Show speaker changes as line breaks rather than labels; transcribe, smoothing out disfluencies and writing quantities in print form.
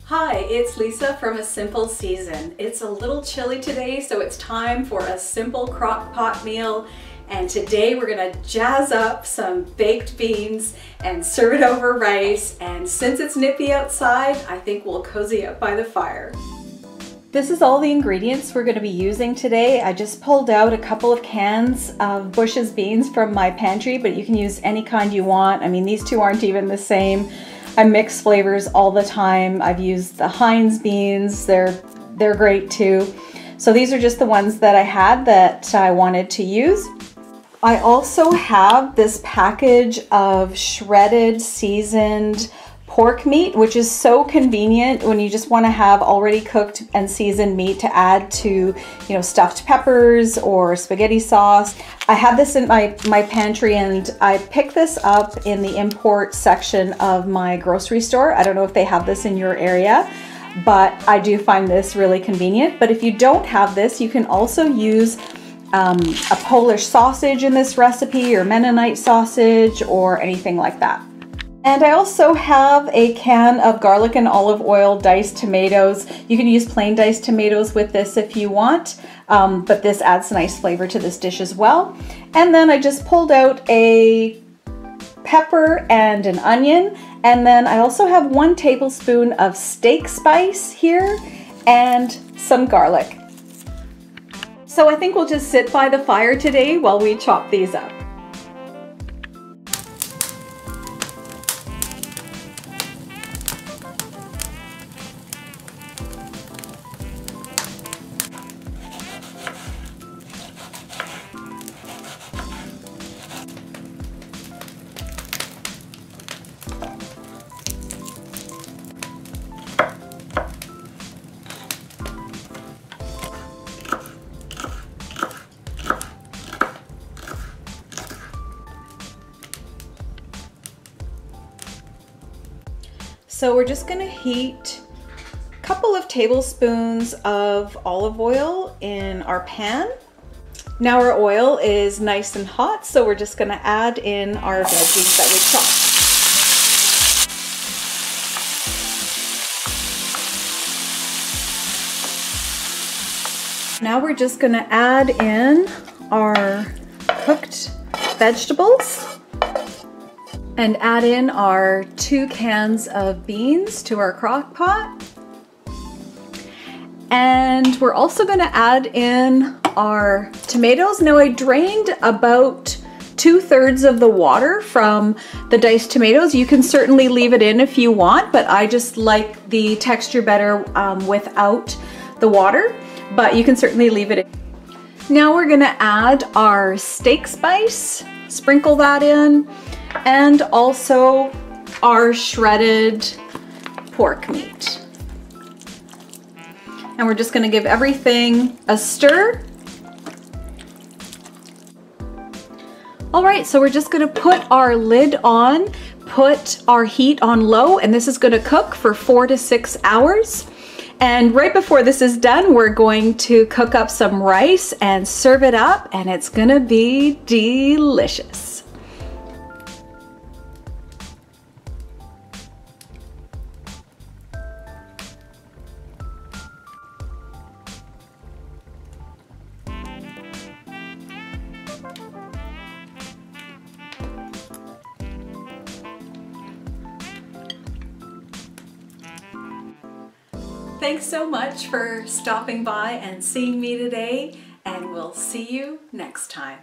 Hi, it's Lisa from A Simple Season. It's a little chilly today, so it's time for a simple crock pot meal. And today we're gonna jazz up some baked beans and serve it over rice. And since it's nippy outside, I think we'll cozy up by the fire. This is all the ingredients we're going to be using today. I just pulled out a couple of cans of Bush's beans from my pantry, but you can use any kind you want. I mean, these two aren't even the same. I mix flavors all the time. I've used the Heinz beans. They're great too. So these are just the ones that I had that I wanted to use. I also have this package of shredded seasoned pork meat, which is so convenient when you just want to have already cooked and seasoned meat to add to, stuffed peppers or spaghetti sauce. I have this in my pantry, and I picked this up in the import section of my grocery store. I don't know if they have this in your area, but I do find this really convenient. But if you don't have this, you can also use a Polish sausage in this recipe, or Mennonite sausage, or anything like that. And I also have a can of garlic and olive oil diced tomatoes. You can use plain diced tomatoes with this if you want, but this adds nice flavor to this dish as well. And then I just pulled out a pepper and an onion. And then I also have 1 tablespoon of steak spice here and some garlic. So I think we'll just sit by the fire today while we chop these up. So we're just going to heat a couple of tablespoons of olive oil in our pan. Now our oil is nice and hot, so we're just going to add in our veggies that we chopped. Now we're just going to add in our cooked vegetables and add in our 2 cans of beans to our crock pot. And we're also going to add in our tomatoes. Now I drained about 2/3 of the water from the diced tomatoes. You can certainly leave it in if you want, but I just like the texture better without the water, but you can certainly leave it in. Now we're going to add our steak spice, sprinkle that in, and also our shredded pork meat. And we're just going to give everything a stir. All right, so we're just going to put our lid on, put our heat on low, and this is going to cook for 4 to 6 hours. And right before this is done, we're going to cook up some rice and serve it up, and it's going to be delicious. Thanks so much for stopping by and seeing me today, and we'll see you next time.